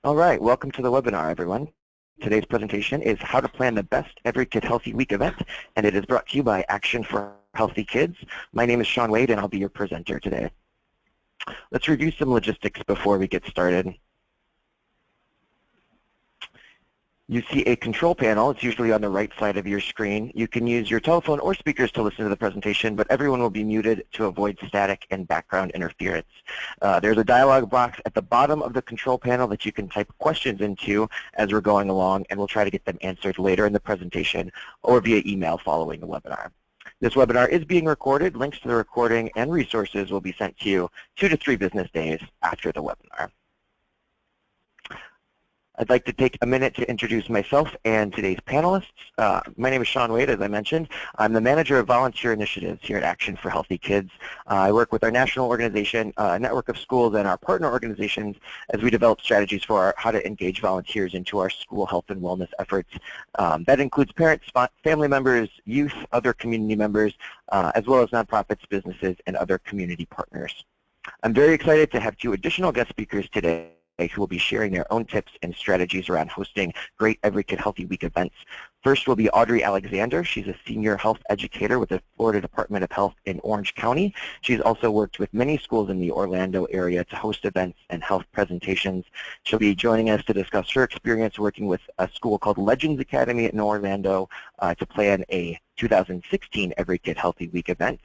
All right, welcome to the webinar, everyone. Today's presentation is how to plan the best Every Kid Healthy Week event, and it is brought to you by Action for Healthy Kids. My name is Sean Wade, and I'll be your presenter today. Let's review some logistics before we get started. You see a control panel. It's usually on the right side of your screen. You can use your telephone or speakers to listen to the presentation, but everyone will be muted to avoid static and background interference. There's a dialog box at the bottom of the control panel that you can type questions into as we're going along, and we'll try to get them answered later in the presentation or via email following the webinar. This webinar is being recorded. Links to the recording and resources will be sent to you 2 to 3 business days after the webinar. I'd like to take a minute to introduce myself and today's panelists. My name is Sean Wade, as I mentioned. I'm the manager of volunteer initiatives here at Action for Healthy Kids. I work with our national organization, a network of schools, and our partner organizations as we develop strategies for how to engage volunteers into our school health and wellness efforts. That includes parents, family members, youth, other community members, as well as nonprofits, businesses, and other community partners. I'm very excited to have 2 additional guest speakers today who will be sharing their own tips and strategies around hosting great Every Kid Healthy Week events. First will be Audrey Alexander. She's a senior health educator with the Florida Department of Health in Orange County. She's also worked with many schools in the Orlando area to host events and health presentations. She'll be joining us to discuss her experience working with a school called Legends Academy in Orlando to plan a 2016 Every Kid Healthy Week event.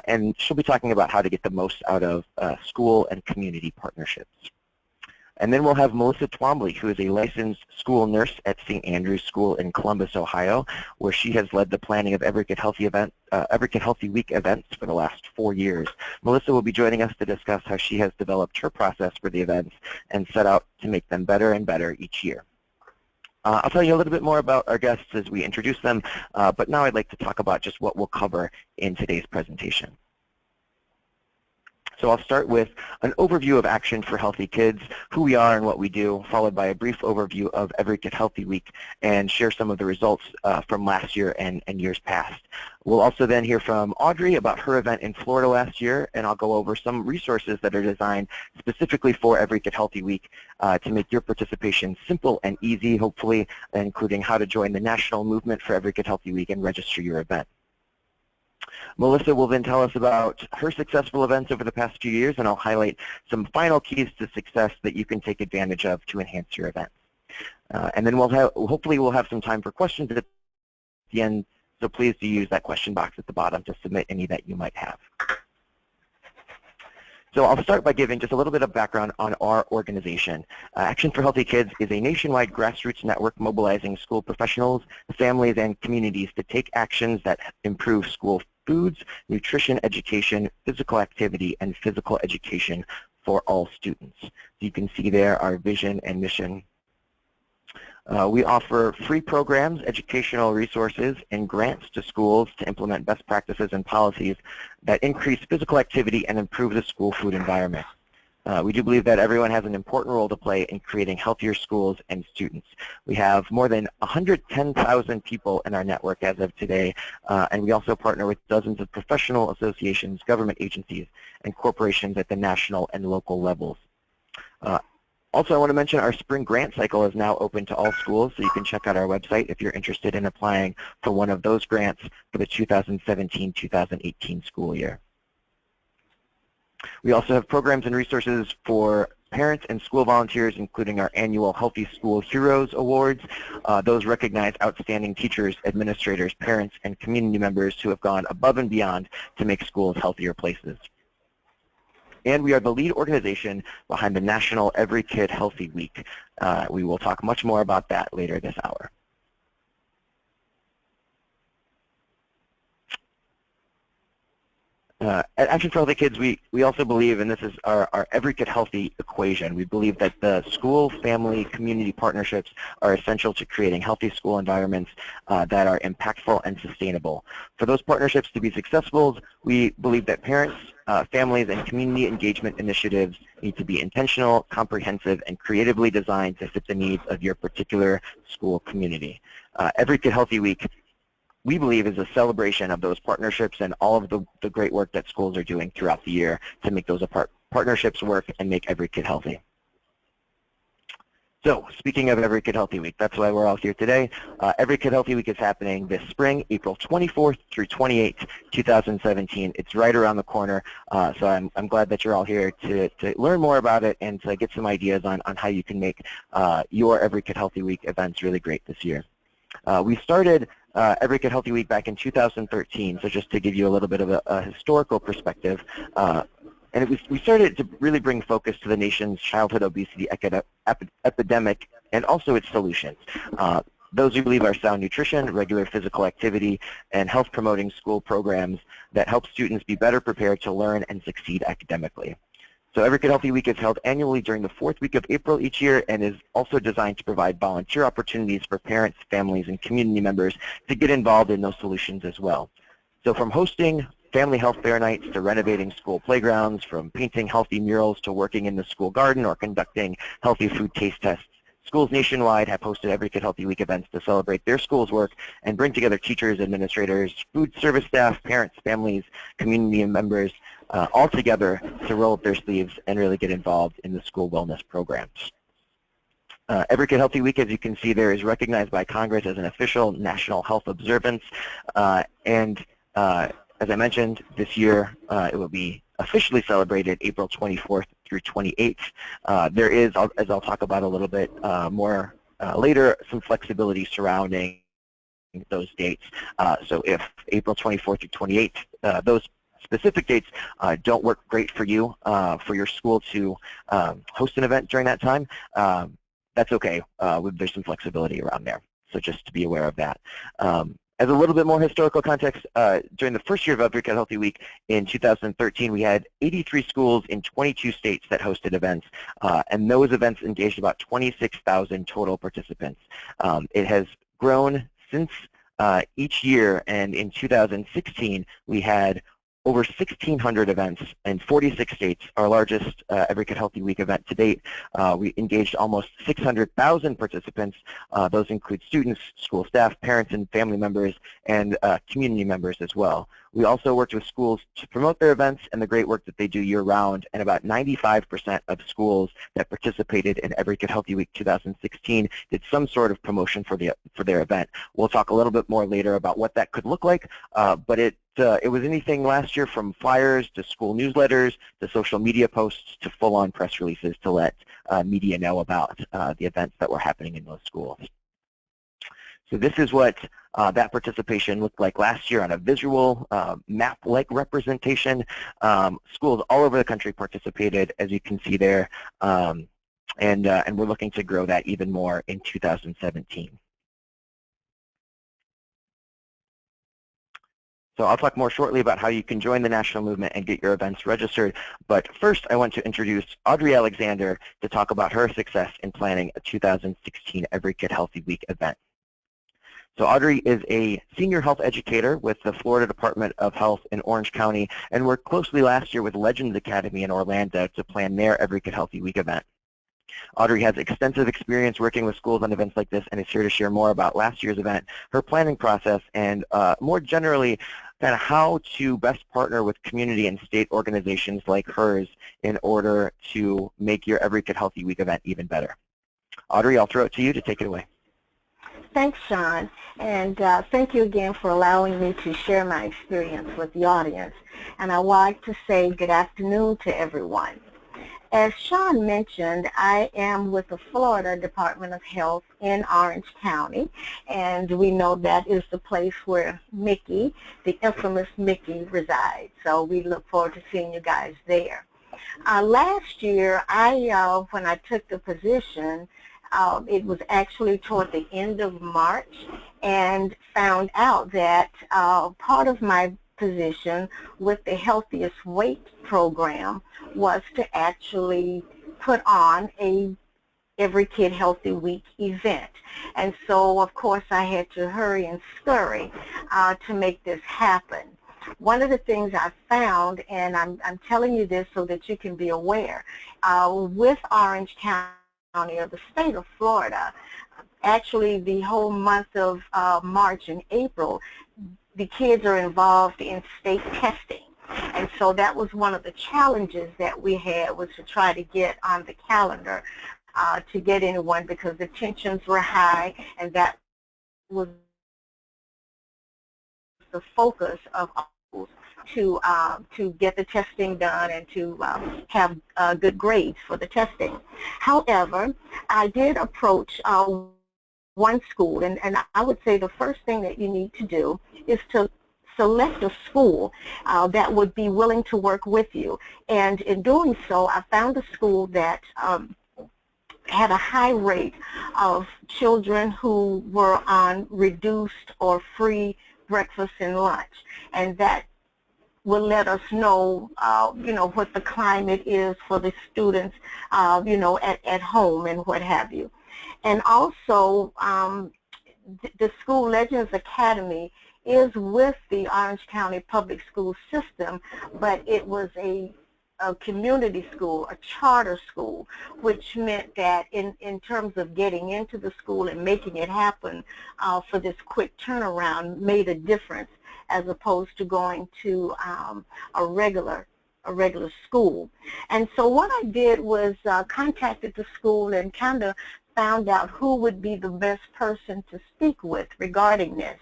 And she'll be talking about how to get the most out of school and community partnerships. And then we'll have Melissa Twombly, who is a licensed school nurse at St. Andrew's School in Columbus, Ohio, where she has led the planning of Every Kid Healthy Week events for the last 4 years. Melissa will be joining us to discuss how she has developed her process for the events and set out to make them better and better each year. I'll tell you a little bit more about our guests as we introduce them, but now I'd like to talk about just what we'll cover in today's presentation. So I'll start with an overview of Action for Healthy Kids, who we are and what we do, followed by a brief overview of Every Kid Healthy Week, and share some of the results from last year and years past. We'll also then hear from Audrey about her event in Florida last year, and I'll go over some resources that are designed specifically for Every Kid Healthy Week to make your participation simple and easy, hopefully, including how to join the national movement for Every Kid Healthy Week and register your event. Melissa will then tell us about her successful events over the past few years, and I'll highlight some final keys to success that you can take advantage of to enhance your events. And then hopefully we'll have some time for questions at the end, so please do use that question box at the bottom to submit any that you might have. So I'll start by giving just a little bit of background on our organization. Action for Healthy Kids is a nationwide grassroots network mobilizing school professionals, families, and communities to take actions that improve school foods, nutrition education, physical activity, and physical education for all students. So you can see there our vision and mission. We offer free programs, educational resources, and grants to schools to implement best practices and policies that increase physical activity and improve the school food environment. We do believe that everyone has an important role to play in creating healthier schools and students. We have more than 110,000 people in our network as of today, and we also partner with dozens of professional associations, government agencies, and corporations at the national and local levels. Also, I want to mention our spring grant cycle is now open to all schools, so you can check out our website if you're interested in applying for one of those grants for the 2017-2018 school year. We also have programs and resources for parents and school volunteers, including our annual Healthy School Heroes Awards. Those recognize outstanding teachers, administrators, parents, and community members who have gone above and beyond to make schools healthier places. And we are the lead organization behind the National Every Kid Healthy Week. We will talk much more about that later this hour. At Action for Healthy Kids, we also believe, and this is our Every Kid Healthy equation, we believe that the school, family, community partnerships are essential to creating healthy school environments that are impactful and sustainable. For those partnerships to be successful, we believe that parents, families, and community engagement initiatives need to be intentional, comprehensive, and creatively designed to fit the needs of your particular school community. Every Kid Healthy Week, we believe, is a celebration of those partnerships and all of the great work that schools are doing throughout the year to make those partnerships work and make every kid healthy. So, speaking of Every Kid Healthy Week, that's why we're all here today. Every Kid Healthy Week is happening this spring, April 24th through 28th, 2017. It's right around the corner, so I'm glad that you're all here to learn more about it and to get some ideas on how you can make your Every Kid Healthy Week events really great this year. We started Every Kid Healthy Week back in 2013, so just to give you a little bit of a historical perspective, and we started to really bring focus to the nation's childhood obesity epidemic and also its solutions. Those we believe are sound nutrition, regular physical activity, and health-promoting school programs that help students be better prepared to learn and succeed academically. So Every Kid Healthy Week is held annually during the 4th week of April each year and is also designed to provide volunteer opportunities for parents, families, and community members to get involved in those solutions as well. So from hosting family health fair nights to renovating school playgrounds, from painting healthy murals to working in the school garden or conducting healthy food taste tests, schools nationwide have hosted Every Kid Healthy Week events to celebrate their school's work and bring together teachers, administrators, food service staff, parents, families, community members, all together to roll up their sleeves and really get involved in the school wellness programs. Every Kid Healthy Week, as you can see there, is recognized by Congress as an official national health observance, as I mentioned, this year it will be officially celebrated April 24th through 28th. There is, as I'll talk about a little bit more later, some flexibility surrounding those dates. So if April 24th through 28th, those specific dates don't work great for you, for your school to host an event during that time, that's okay. There's some flexibility around there. So just to be aware of that. As a little bit more historical context, during the first year of Every Kid Healthy Week in 2013, we had 83 schools in 22 states that hosted events, and those events engaged about 26,000 total participants. It has grown since each year, and in 2016, we had over 1,600 events in 46 states, our largest Every Kid Healthy Week event to date. We engaged almost 600,000 participants. Those include students, school staff, parents and family members, and community members as well. We also worked with schools to promote their events and the great work that they do year-round, and about 95% of schools that participated in Every Kid Healthy Week 2016 did some sort of promotion for their event. We'll talk a little bit more later about what that could look like, but it was anything last year from flyers to school newsletters to social media posts to full-on press releases to let media know about the events that were happening in those schools. So this is what that participation looked like last year on a visual map-like representation. Schools all over the country participated, as you can see there, and we're looking to grow that even more in 2017. So I'll talk more shortly about how you can join the national movement and get your events registered. But first, I want to introduce Audrey Alexander to talk about her success in planning a 2016 Every Kid Healthy Week event. So Audrey is a senior health educator with the Florida Department of Health in Orange County and worked closely last year with Legends Academy in Orlando to plan their Every Kid Healthy Week event. Audrey has extensive experience working with schools on events like this and is here to share more about last year's event, her planning process, and more generally, kind of how to best partner with community and state organizations like hers in order to make your Every Kid Healthy Week event even better. Audrey, I'll throw it to you to take it away. Thanks, Sean, and thank you again for allowing me to share my experience with the audience. And I'd like to say good afternoon to everyone. As Sean mentioned, I am with the Florida Department of Health in Orange County, and we know that is the place where Mickey, the infamous Mickey, resides. So we look forward to seeing you guys there. Last year, when I took the position, it was actually toward the end of March, and found out that part of my position with the Healthiest Weight program was to actually put on a Every Kid Healthy Week event. And so, of course, I had to hurry and scurry to make this happen. One of the things I found, and I'm telling you this so that you can be aware, with Orange County of the state of Florida, actually the whole month of March and April, the kids are involved in state testing. And so that was one of the challenges that we had, was to try to get on the calendar to get anyone because the tensions were high, and that was the focus of schools to get the testing done and to have good grades for the testing. However, I did approach one school, and I would say the first thing that you need to do is to select a school that would be willing to work with you. And in doing so, I found a school that had a high rate of children who were on reduced or free breakfast and lunch, and that will let us know, what the climate is for the students, at home and what have you. And also, the school Legends Academy is with the Orange County Public School System, but it was a community school, a charter school, which meant that in terms of getting into the school and making it happen for this quick turnaround made a difference as opposed to going to a regular school. And so what I did was contacted the school and kind of found out who would be the best person to speak with regarding this.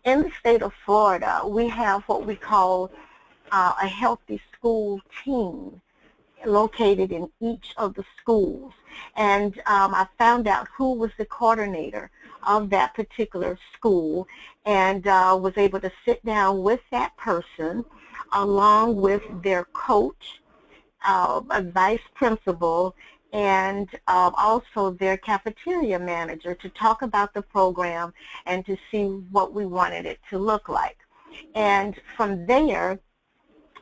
In the state of Florida, we have what we call a healthy school team located in each of the schools. And I found out who was the coordinator of that particular school and was able to sit down with that person along with their coach, a vice principal, and also their cafeteria manager to talk about the program and to see what we wanted it to look like. And from there,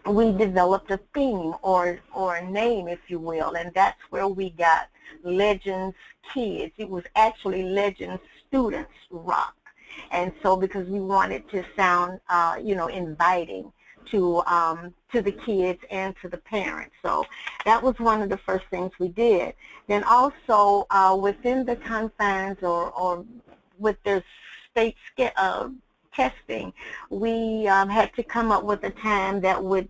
we developed a theme or a name, if you will, and that's where we got Legends Kids. It was actually Legends Students Rock. And so because we wanted to sound, inviting to the kids and to the parents. So that was one of the first things we did. Then also within the confines or with the state testing, we had to come up with a time that would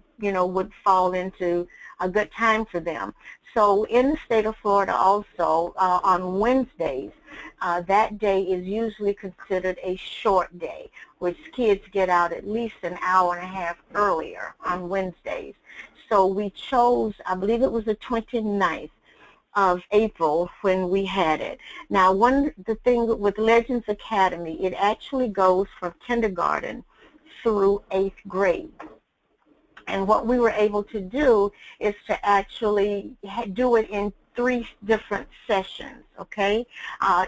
fall into a good time for them. So in the state of Florida also, on Wednesdays, that day is usually considered a short day, which kids get out at least an hour and a half earlier on Wednesdays. So we chose, I believe it was the 29th of April when we had it. Now, the thing with Legends Academy, it actually goes from kindergarten through 8th grade. And what we were able to do is to actually do it in 3 different sessions, okay?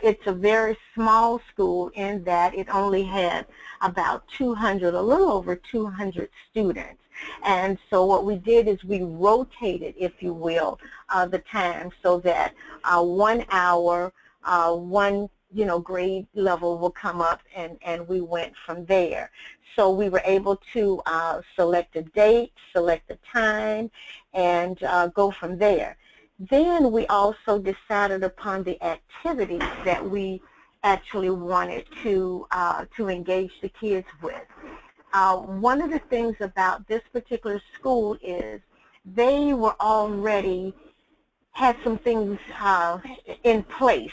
It's a very small school in that it only had about 200, a little over 200 students. And so what we did is we rotated, if you will, the time so that 1 hour, one grade level will come up, and we went from there. So we were able to select a date, select a time, and go from there. Then we also decided upon the activities that we actually wanted to engage the kids with. One of the things about this particular school is they were already had some things in place.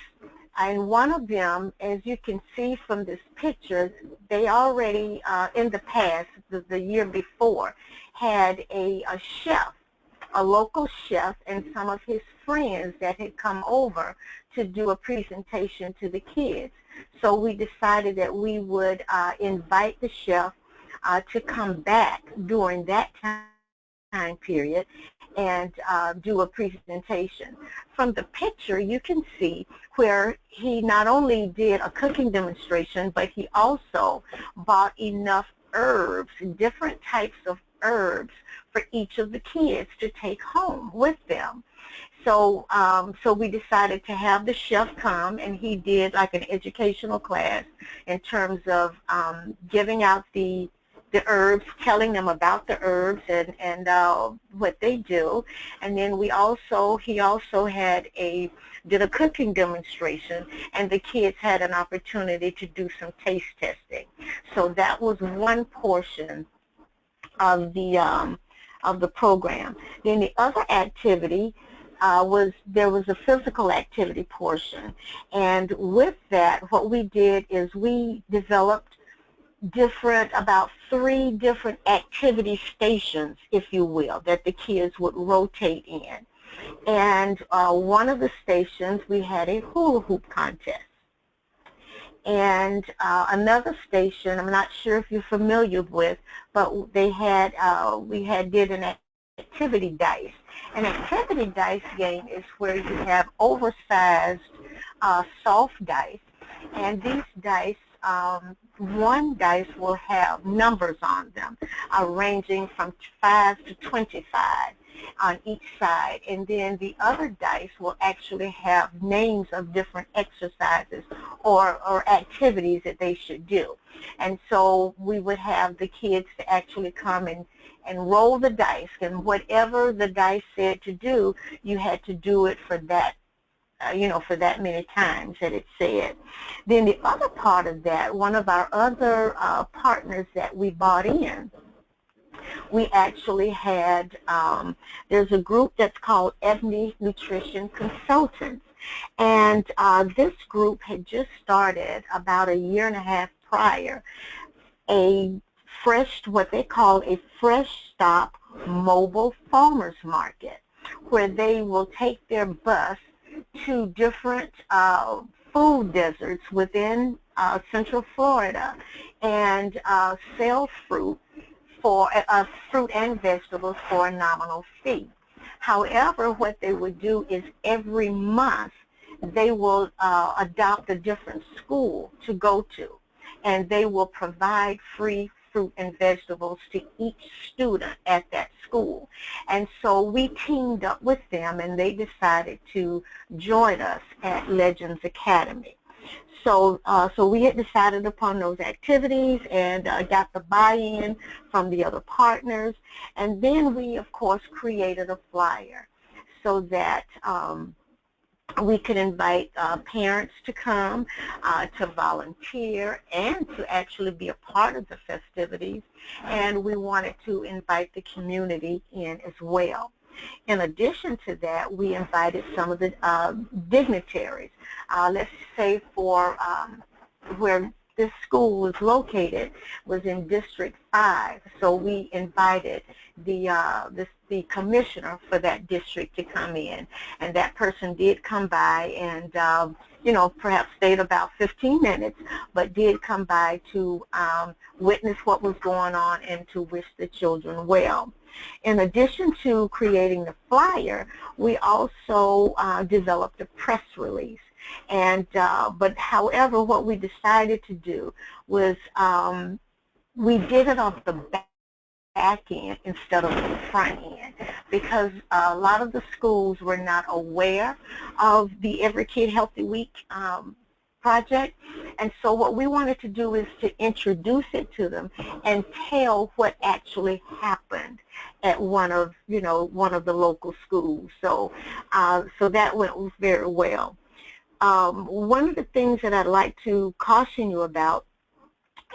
And one of them, as you can see from this picture, they already, in the past, the year before, had a chef, a local chef, and some of his friends that had come over to do a presentation to the kids. So we decided that we would invite the chef to come back during that time period and do a presentation. From the picture, you can see where he not only did a cooking demonstration, but he also bought enough herbs, different types of herbs, for each of the kids to take home with them. So, so we decided to have the chef come, and he did like an educational class in terms of giving out the herbs, telling them about the herbs and what they do. And then he also did a cooking demonstration, and the kids had an opportunity to do some taste testing. So that was one portion of the program. Then the other activity there was a physical activity portion. And with that, what we did is we developed about 3 different activity stations, if you will, that the kids would rotate in. And one of the stations, we had a hula hoop contest. And another station, I'm not sure if you're familiar with, but they had, did an activity dice. An activity dice game is where you have oversized soft dice, and these dice, one dice will have numbers on them, ranging from 5 to 25 on each side, and then the other dice will actually have names of different exercises or activities that they should do. And so we would have the kids to actually come and roll the dice, and whatever the dice said to do, you had to do it for that, for that many times that it said. Then the other part of that, one of our other partners that we bought in, we actually had, there's a group that's called Ebony Nutrition Consultants. And this group had just started about 1.5 years prior, what they call a Fresh Stop mobile farmers market, where they will take their bus to different food deserts within Central Florida and sell fruit and vegetables for a nominal fee. However, what they would do is every month they will adopt a different school to go to, and they will provide free fruit and vegetables to each student at that school. And so we teamed up with them, and they decided to join us at Legends Academy. So, we had decided upon those activities and got the buy-in from the other partners, and then we, of course, created a flyer so that we could invite parents to come, to volunteer, and to actually be a part of the festivities, and we wanted to invite the community in as well. In addition to that, we invited some of the dignitaries. Let's say for where this school was located was in District 5, so we invited the commissioner for that district to come in, and that person did come by and perhaps stayed about 15 minutes, but did come by to witness what was going on and to wish the children well. In addition to creating the flyer, we also developed a press release. And but however, what we decided to do was we did it off the back end instead of the front end, because a lot of the schools were not aware of the Every Kid Healthy Week project. And so what we wanted to do is to introduce it to them and tell what actually happened at one of the local schools. So so that went very well. One of the things that I'd like to caution you about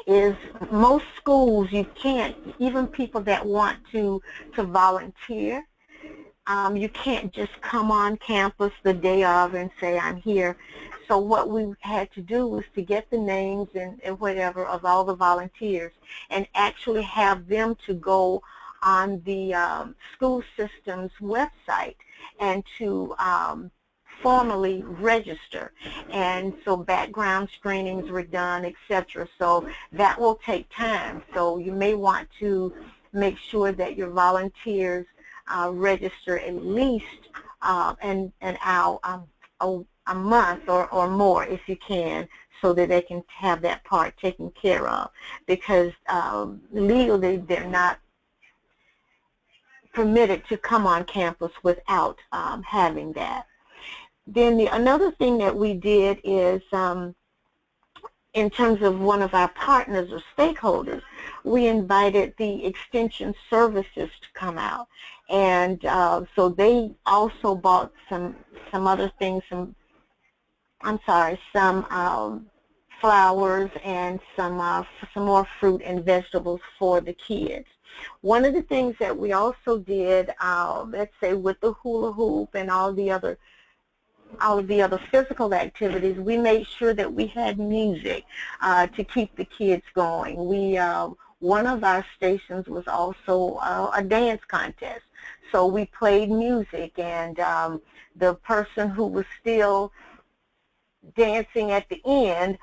is most schools, you can't, even people that want to volunteer, you can't just come on campus the day of and say, I'm here. So what we had to do was to get the names and whatever of all the volunteers and actually have them to go on the school system's website and to formally register. And so background screenings were done, etc. So that will take time. So you may want to make sure that your volunteers register at least a month or more if you can, so that they can have that part taken care of, because legally they're not permitted to come on campus without having that. Then another thing that we did is, in terms of one of our partners or stakeholders, we invited the extension services to come out, and so they also bought some other things, some flowers and some more fruit and vegetables for the kids. One of the things that we also did, let's say with the hula hoop and all of the other physical activities, we made sure that we had music to keep the kids going. One of our stations was also a dance contest. So we played music, and the person who was still dancing at the end,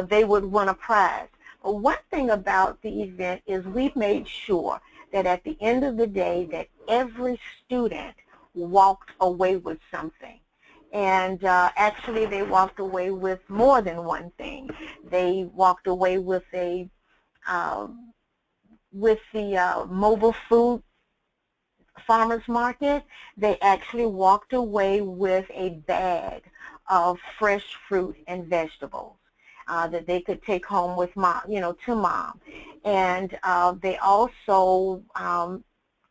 they would win a prize. But one thing about the event is we made sure that at the end of the day that every student walked away with something. And actually they walked away with more than one thing. They walked away with the mobile food farmers market. They actually walked away with a bag of fresh fruit and vegetables that they could take home with mom, to mom. And they also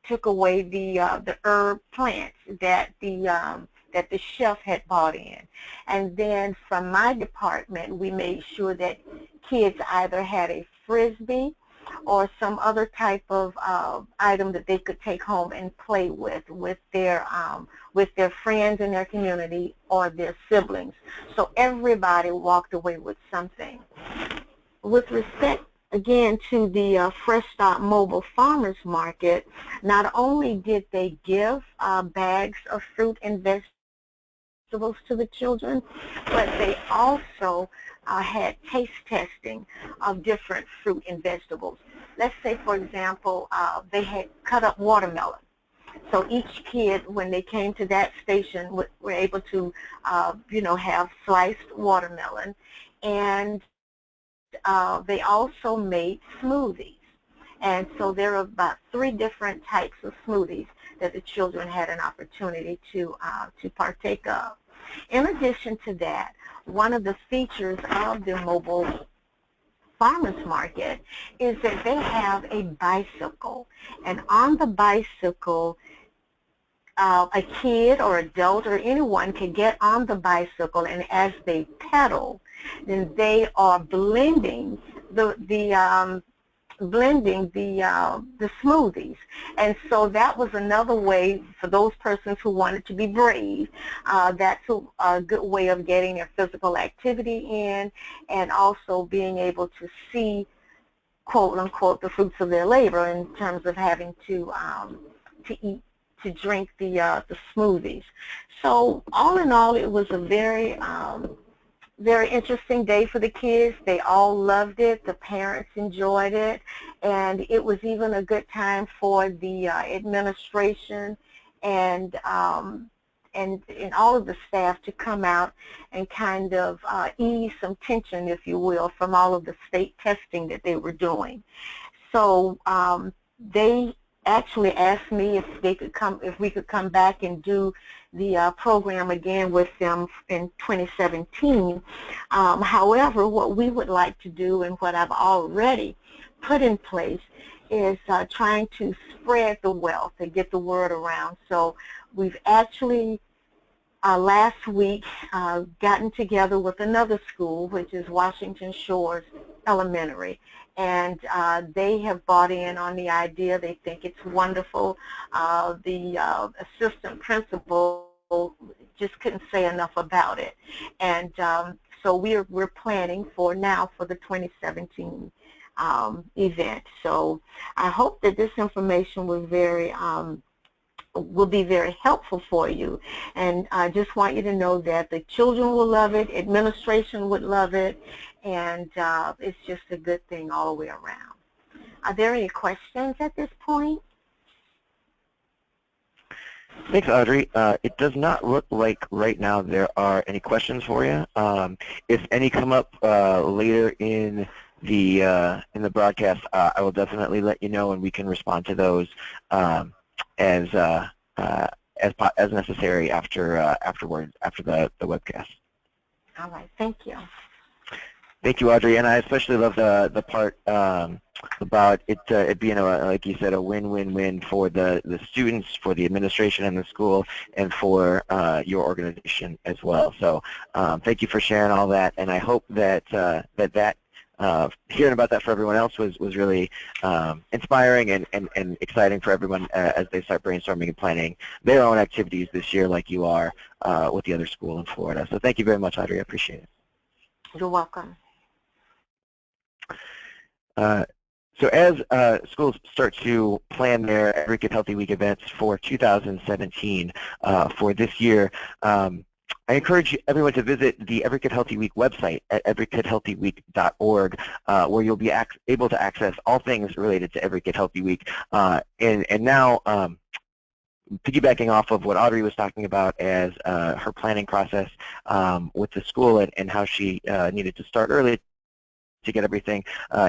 took away the herb plants that the chef had bought in. And then from my department, we made sure that kids either had a Frisbee or some other type of item that they could take home and play with their friends in their community or their siblings. So everybody walked away with something. With respect, again, to the Fresh Start Mobile Farmers Market, not only did they give bags of fruit and vegetables to the children, but they also had taste testing of different fruit and vegetables. Let's say, for example, they had cut up watermelon. So each kid, when they came to that station, were able to, have sliced watermelon. And they also made smoothies. And so there are about 3 different types of smoothies that the children had an opportunity to partake of. In addition to that, one of the features of the mobile farmers market is that they have a bicycle, and on the bicycle a kid or adult or anyone can get on the bicycle, and as they pedal, then they are blending the smoothies. And so that was another way for those persons who wanted to be brave. That's a good way of getting their physical activity in, and also being able to see, quote unquote, the fruits of their labor in terms of having to drink the smoothies. So all in all, it was a very interesting day for the kids. They all loved it. The parents enjoyed it. And it was even a good time for the administration and all of the staff to come out and kind of ease some tension, if you will, from all of the state testing that they were doing. So they actually asked me if we could come back and do the program again with them in 2017. However, what we would like to do, and what I've already put in place, is trying to spread the wealth and get the word around. So we've actually last week gotten together with another school, which is Washington Shores Elementary, and they have bought in on the idea. They think it's wonderful. The assistant principal just couldn't say enough about it, and so we're planning for the 2017 event. So I hope that this information was will be very helpful for you, and I just want you to know that the children will love it, administration would love it, and it's just a good thing all the way around. Are there any questions at this point? Thanks, Audrey. It does not look like right now there are any questions for you. If any come up later in the broadcast, I will definitely let you know, and we can respond to those as necessary afterwards, after the webcast. All right, thank you. Thank you, Audrey, and I especially love the part about it being, like you said, a win-win-win for the students, for the administration and the school, and for your organization as well. So thank you for sharing all that, and I hope that hearing about that for everyone else was really inspiring and exciting for everyone as they start brainstorming and planning their own activities this year, like you are with the other school in Florida. So thank you very much, Audrey. I appreciate it. You're welcome. So as schools start to plan their Every Kid Healthy Week events for 2017 for this year, I encourage everyone to visit the Every Kid Healthy Week website at everykidhealthyweek.org, where you'll be able to access all things related to Every Kid Healthy Week. And now, piggybacking off of what Audrey was talking about as her planning process with the school and how she needed to start early to get everything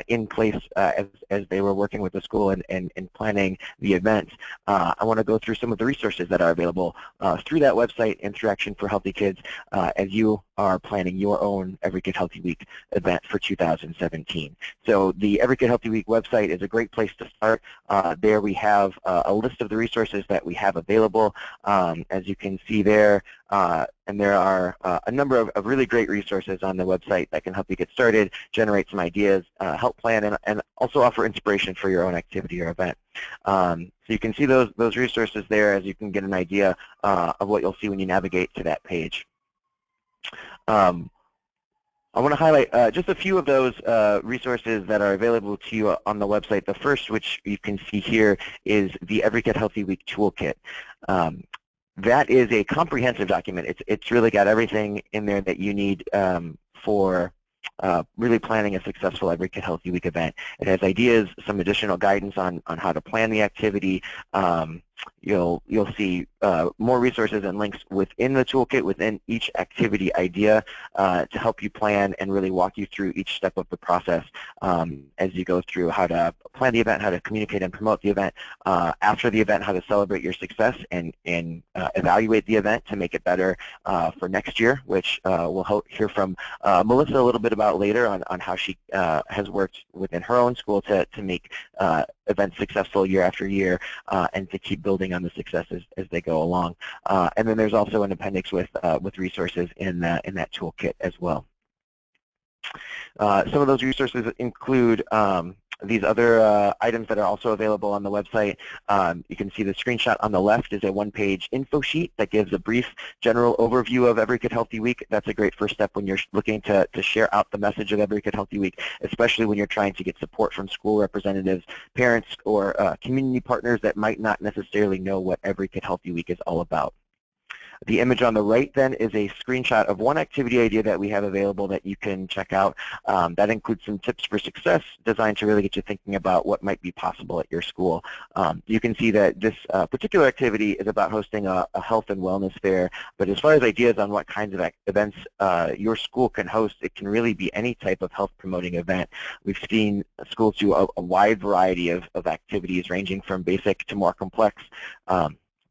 in place as they were working with the school and planning the event. I want to go through some of the resources that are available through that website and through Action for Healthy Kids as you are planning your own Every Kid Healthy Week event for 2017. So the Every Kid Healthy Week website is a great place to start. There we have a list of the resources that we have available. As you can see there, and there are a number of really great resources on the website that can help you get started, generate some ideas, help plan, and also offer inspiration for your own activity or event. So you can see those resources there as you can get an idea of what you'll see when you navigate to that page. I want to highlight just a few of those resources that are available to you on the website. The first, which you can see here, is the Every Kid Healthy Week Toolkit. That is a comprehensive document. It's really got everything in there that you need for really planning a successful Every Kid Healthy Week event. It has ideas, some additional guidance on how to plan the activity. You'll see more resources and links within the toolkit, within each activity idea to help you plan and really walk you through each step of the process as you go through how to plan the event, how to communicate and promote the event, after the event, how to celebrate your success and evaluate the event to make it better for next year, which we'll hear from Melissa a little bit about later on how she has worked within her own school to make events successful year after year and to keep building on the successes as they go along. And then there's also an appendix with resources in that toolkit as well. Some of those resources include these other items that are also available on the website. You can see the screenshot on the left is a one-page info sheet that gives a brief general overview of Every Kid Healthy Week. That's a great first step when you're looking to share out the message of Every Kid Healthy Week, especially when you're trying to get support from school representatives, parents, or community partners that might not necessarily know what Every Kid Healthy Week is all about. The image on the right then is a screenshot of one activity idea that we have available that you can check out. That includes some tips for success designed to really get you thinking about what might be possible at your school. You can see that this particular activity is about hosting a health and wellness fair, but as far as ideas on what kinds of events your school can host, it can really be any type of health promoting event. We've seen schools do a wide variety of activities ranging from basic to more complex.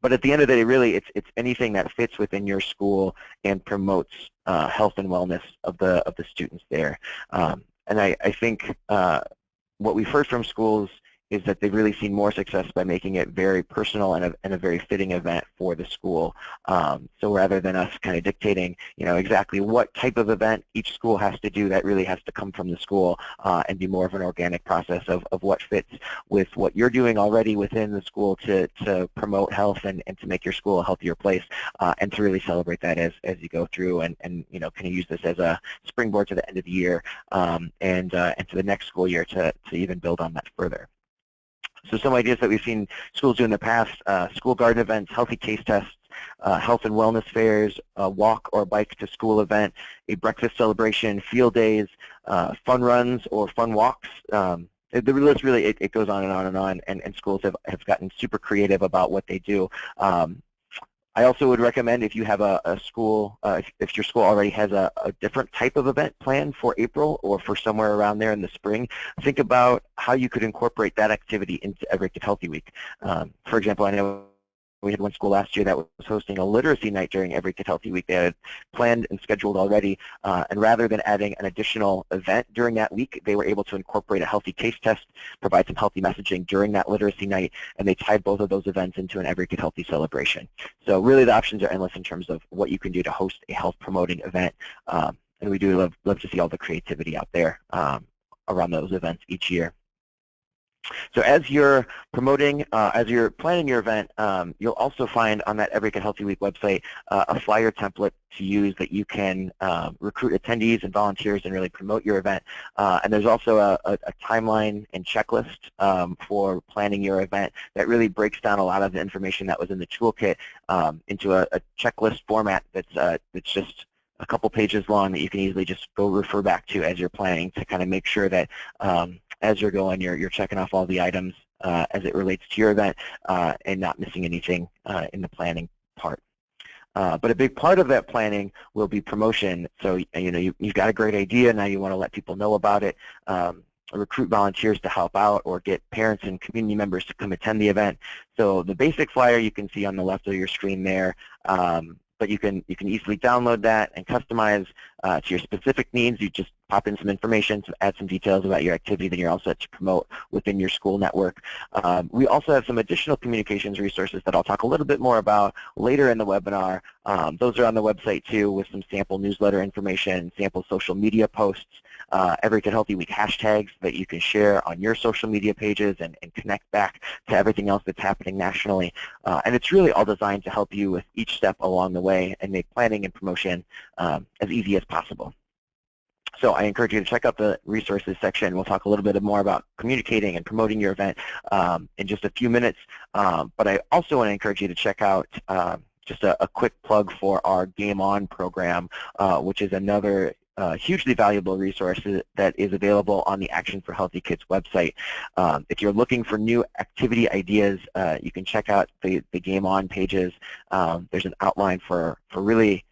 But at the end of the day, really, it's anything that fits within your school and promotes health and wellness of the students there. And I think what we've heard from schools is that they've really seen more success by making it very personal and a very fitting event for the school. So rather than us kind of dictating, exactly what type of event each school has to do, that really has to come from the school and be more of an organic process of what fits with what you're doing already within the school to promote health and to make your school a healthier place and to really celebrate that as you go through and kind of use this as a springboard to the end of the year and to the next school year to even build on that further. So some ideas that we've seen schools do in the past, school garden events, healthy taste tests, health and wellness fairs, a walk or bike to school event, a breakfast celebration, field days, fun runs or fun walks. The list really, it goes on and on and on, and schools have gotten super creative about what they do. I also would recommend if you have a school, if your school already has a different type of event planned for April or for somewhere around there in the spring, think about how you could incorporate that activity into Every Kid Healthy Week. For example, I know we had one school last year that was hosting a literacy night during Every Kid Healthy Week. They had planned and scheduled already, and rather than adding an additional event during that week, they were able to incorporate a healthy case test, provide some healthy messaging during that literacy night, and they tied both of those events into an Every Kid Healthy celebration. So really the options are endless in terms of what you can do to host a health promoting event, and we do love to see all the creativity out there around those events each year. So as you're promoting, as you're planning your event, you'll also find on that Every Kid Healthy Week website a flyer template to use that you can recruit attendees and volunteers and really promote your event. And there's also a timeline and checklist for planning your event that really breaks down a lot of the information that was in the toolkit into a checklist format that's just a couple pages long that you can easily just go refer back to as you're planning to kind of make sure that as you're going, you're checking off all the items as it relates to your event and not missing anything in the planning part. But a big part of that planning will be promotion. So you've got a great idea, now you want to let people know about it, recruit volunteers to help out, or get parents and community members to come attend the event. So the basic flyer you can see on the left of your screen there, but you can easily download that and customize to your specific needs. You just pop in some information, add some details about your activity, then you're all set to promote within your school network. We also have some additional communications resources that I'll talk a little bit more about later in the webinar. Those are on the website too, with some sample newsletter information, sample social media posts, Every Kid Healthy Week hashtags that you can share on your social media pages and connect back to everything else that's happening nationally. And it's really all designed to help you with each step along the way and make planning and promotion as easy as possible. So I encourage you to check out the resources section. We'll talk a little bit more about communicating and promoting your event in just a few minutes. But I also want to encourage you to check out just a quick plug for our Game On program, which is another hugely valuable resource that is available on the Action for Healthy Kids website. If you're looking for new activity ideas, you can check out the Game On pages. There's an outline for really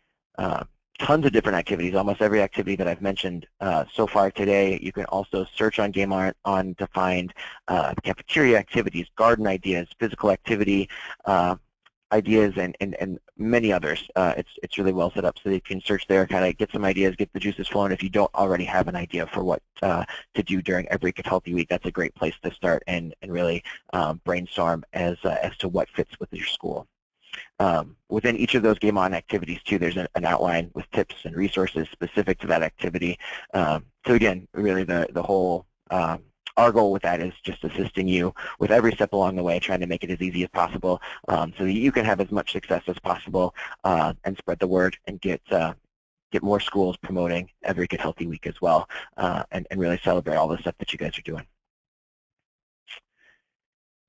tons of different activities, almost every activity that I've mentioned so far today. You can also search on Game On to find cafeteria activities, garden ideas, physical activity ideas, and many others. It's really well set up so that you can search there, kind of get some ideas, get the juices flowing. If you don't already have an idea for what to do during Every Kid Healthy Week, that's a great place to start and really brainstorm as to what fits with your school. Within each of those Game On activities too, there's an outline with tips and resources specific to that activity. So again, really the whole, our goal with that is just assisting you with every step along the way, trying to make it as easy as possible so that you can have as much success as possible and spread the word and get more schools promoting Every Kid Healthy Week as well, and really celebrate all the stuff that you guys are doing.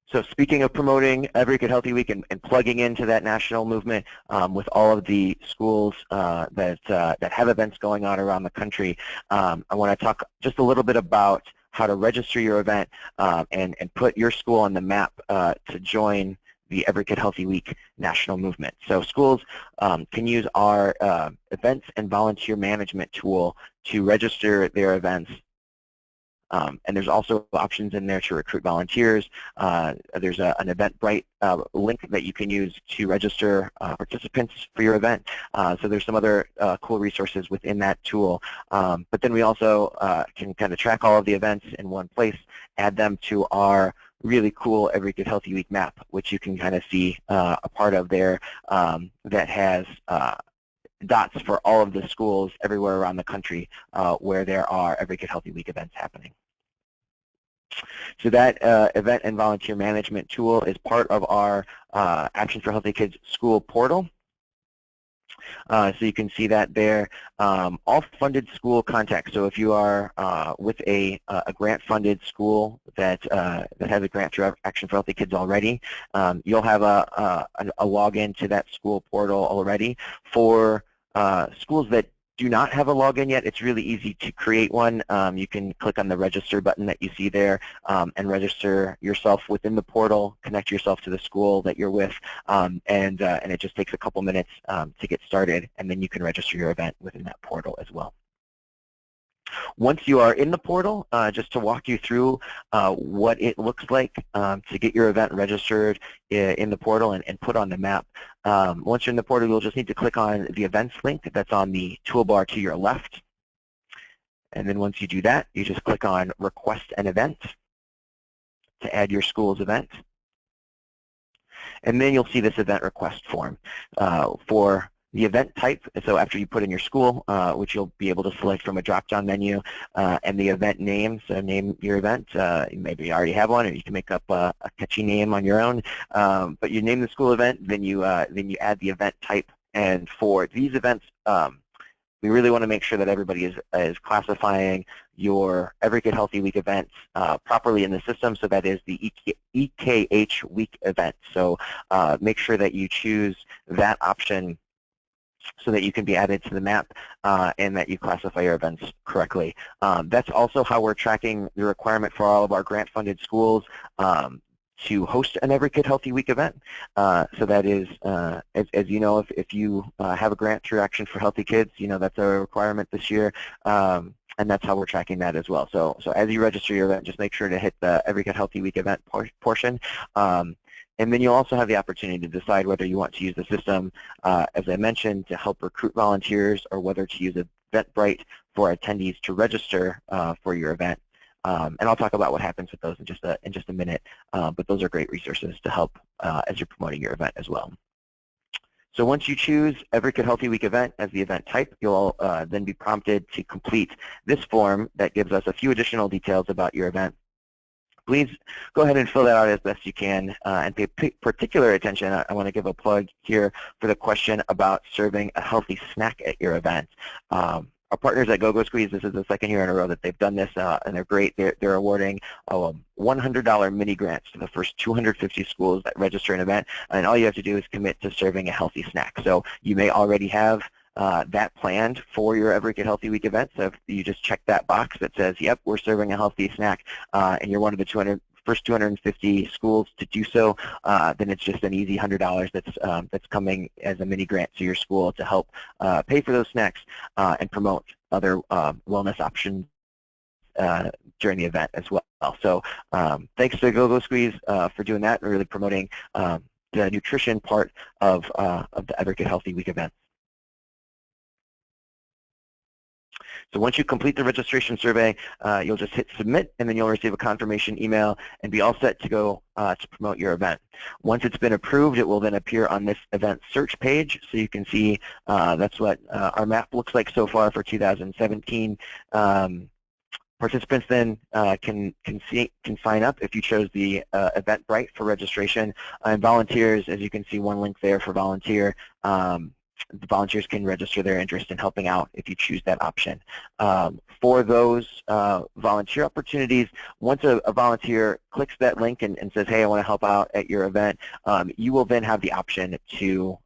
So speaking of promoting Every Kid Healthy Week and plugging into that national movement with all of the schools that have events going on around the country, I want to talk just a little bit about how to register your event and put your school on the map to join the Every Kid Healthy Week national movement. So schools can use our events and volunteer management tool to register their events. And there's also options in there to recruit volunteers. There's an Eventbrite link that you can use to register participants for your event. So there's some other cool resources within that tool. But then we also can kind of track all of the events in one place, add them to our really cool Every Kid Healthy Week map, which you can kind of see a part of there that has dots for all of the schools everywhere around the country where there are Every Kid Healthy Week events happening. So that event and volunteer management tool is part of our Action for Healthy Kids school portal. So you can see that there, all funded school contacts. So if you are with a grant-funded school that has a grant through Action for Healthy Kids already, you'll have a login to that school portal already. For schools that do not have a login yet, it's really easy to create one. You can click on the register button that you see there and register yourself within the portal, connect yourself to the school that you're with, and it just takes a couple minutes to get started, and then you can register your event within that portal as well. Once you are in the portal, just to walk you through what it looks like to get your event registered in the portal and put on the map. Once you're in the portal, you'll just need to click on the events link that's on the toolbar to your left. And then once you do that, you just click on Request an Event to add your school's event. And then you'll see this event request form for the event type. So after you put in your school, which you'll be able to select from a drop-down menu, and the event name, so name your event. Maybe you already have one, or you can make up a catchy name on your own. But you name the school event, then you add the event type. And for these events, we really want to make sure that everybody is classifying your Every Kid Healthy Week events properly in the system, so that is the EKH week event. So make sure that you choose that option so that you can be added to the map and that you classify your events correctly. That's also how we're tracking the requirement for all of our grant-funded schools to host an Every Kid Healthy Week event. So that is, as you know, if you have a grant through Action for Healthy Kids, you know that's a requirement this year, and that's how we're tracking that as well. So as you register your event, just make sure to hit the Every Kid Healthy Week event portion. And then you'll also have the opportunity to decide whether you want to use the system, as I mentioned, to help recruit volunteers, or whether to use Eventbrite for attendees to register for your event. And I'll talk about what happens with those in just a minute, but those are great resources to help as you're promoting your event as well. So once you choose Every Kid Healthy Week event as the event type, you'll then be prompted to complete this form that gives us a few additional details about your event. Please go ahead and fill that out as best you can, and pay particular attention. I want to give a plug here for the question about serving a healthy snack at your event. Our partners at GoGoSqueeze, this is the second year in a row that they've done this, and they're great. They're awarding $100 mini grants to the first 250 schools that register an event, and all you have to do is commit to serving a healthy snack. So you may already have that planned for your Every Kid Healthy Week event. So if you just check that box that says, yep, we're serving a healthy snack, and you're one of the first 250 schools to do so, then it's just an easy $100 that's coming as a mini grant to your school to help pay for those snacks and promote other wellness options during the event as well. So thanks to GoGoSqueeze for doing that and really promoting the nutrition part of the Every Kid Healthy Week event. So once you complete the registration survey, you'll just hit submit, and then you'll receive a confirmation email and be all set to go to promote your event. Once it's been approved, it will then appear on this event search page, so you can see that's what our map looks like so far for 2017. Participants then can sign up if you chose the Eventbrite for registration, and volunteers, as you can see, one link there for volunteer. The volunteers can register their interest in helping out if you choose that option. For those volunteer opportunities, once a volunteer clicks that link and says, hey, I want to help out at your event, you will then have the option to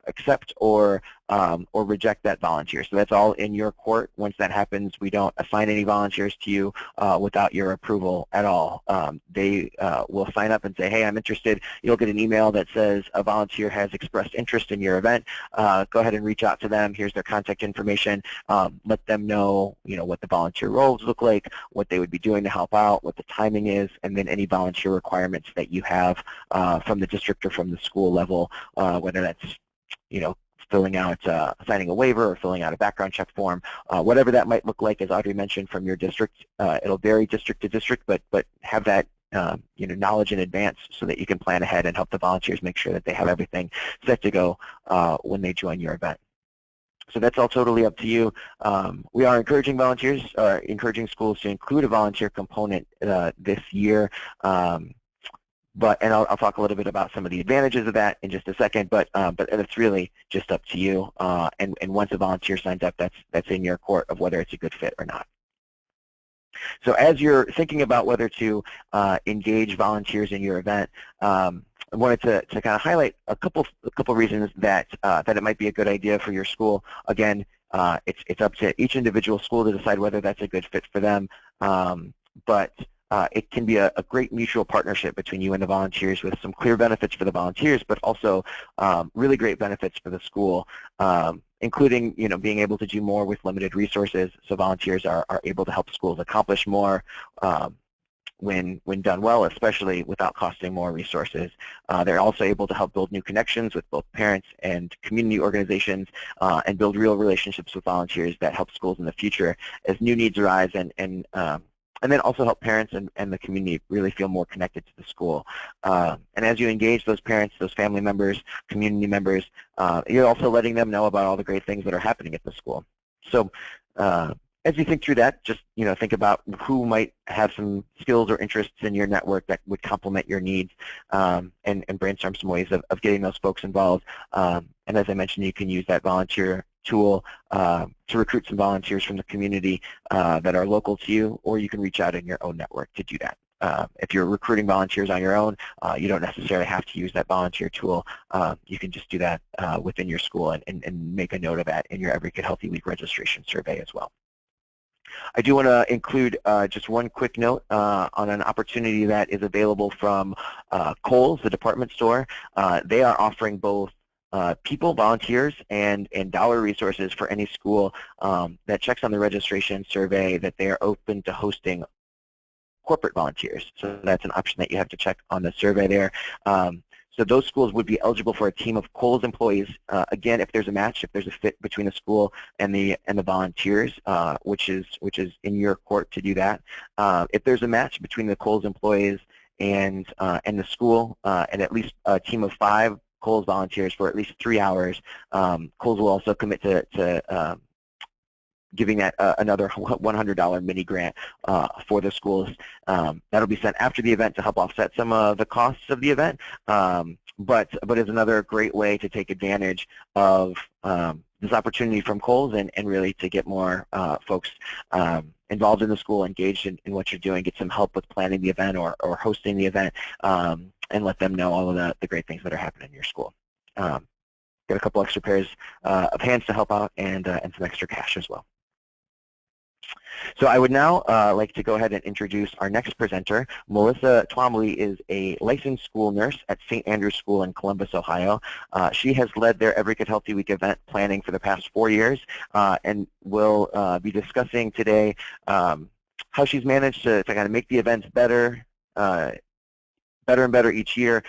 accept or reject that volunteer. So that's all in your court. Once that happens, we don't assign any volunteers to you without your approval at all. They will sign up and say, hey, I'm interested. You'll get an email that says a volunteer has expressed interest in your event. Go ahead and reach out to them. Here's their contact information. Let them know, what the volunteer roles look like, what they would be doing to help out, what the timing is, and then any volunteer requirements that you have from the district or from the school level, whether that's filling out, signing a waiver or filling out a background check form, whatever that might look like. As Audrey mentioned, from your district, it'll vary district to district, but have that knowledge in advance so that you can plan ahead and help the volunteers make sure that they have everything set to go when they join your event. So that's all totally up to you. We are encouraging volunteers, encouraging schools to include a volunteer component this year. And I'll talk a little bit about some of the advantages of that in just a second, but it's really just up to you. And once a volunteer signs up, that's in your court of whether it's a good fit or not. So as you're thinking about whether to engage volunteers in your event, I wanted to kind of highlight a couple reasons that it might be a good idea for your school. Again, it's up to each individual school to decide whether that's a good fit for them. But it can be a great mutual partnership between you and the volunteers with some clear benefits for the volunteers, but also really great benefits for the school, including being able to do more with limited resources. So volunteers are able to help schools accomplish more when done well, especially without costing more resources. They're also able to help build new connections with both parents and community organizations and build real relationships with volunteers that help schools in the future as new needs arise, and then also help parents and the community really feel more connected to the school. And as you engage those parents, those family members, community members, you're also letting them know about all the great things that are happening at the school. So as you think through that, just think about who might have some skills or interests in your network that would complement your needs, and brainstorm some ways of getting those folks involved. And as I mentioned, you can use that volunteer tool to recruit some volunteers from the community that are local to you, or you can reach out in your own network to do that. If you're recruiting volunteers on your own, you don't necessarily have to use that volunteer tool. You can just do that within your school and make a note of that in your Every Kid Healthy Week registration survey as well. I do want to include just one quick note on an opportunity that is available from Kohl's, the department store. They are offering both people, volunteers, and dollar resources for any school that checks on the registration survey that they are open to hosting corporate volunteers. So that's an option that you have to check on the survey there. So those schools would be eligible for a team of Kohl's employees. Again, if there's a match, if there's a fit between the school and the volunteers, which is in your court to do that. If there's a match between the Kohl's employees and the school, and at least a team of 5 Kohl's volunteers for at least 3 hours, Kohl's will also commit to giving that another $100 mini grant for the schools. That'll be sent after the event to help offset some of the costs of the event, but is another great way to take advantage of this opportunity from Kohl's and really to get more folks involved in the school, engaged in what you're doing, get some help with planning the event or hosting the event, and let them know all of the great things that are happening in your school. Get a couple extra pairs of hands to help out and some extra cash as well. So I would now like to go ahead and introduce our next presenter. Melissa Twomley is a licensed school nurse at St. Andrew's School in Columbus, Ohio. She has led their Every Kid Healthy Week event planning for the past 4 years, and will be discussing today how she's managed to kind of make the events better and better each year,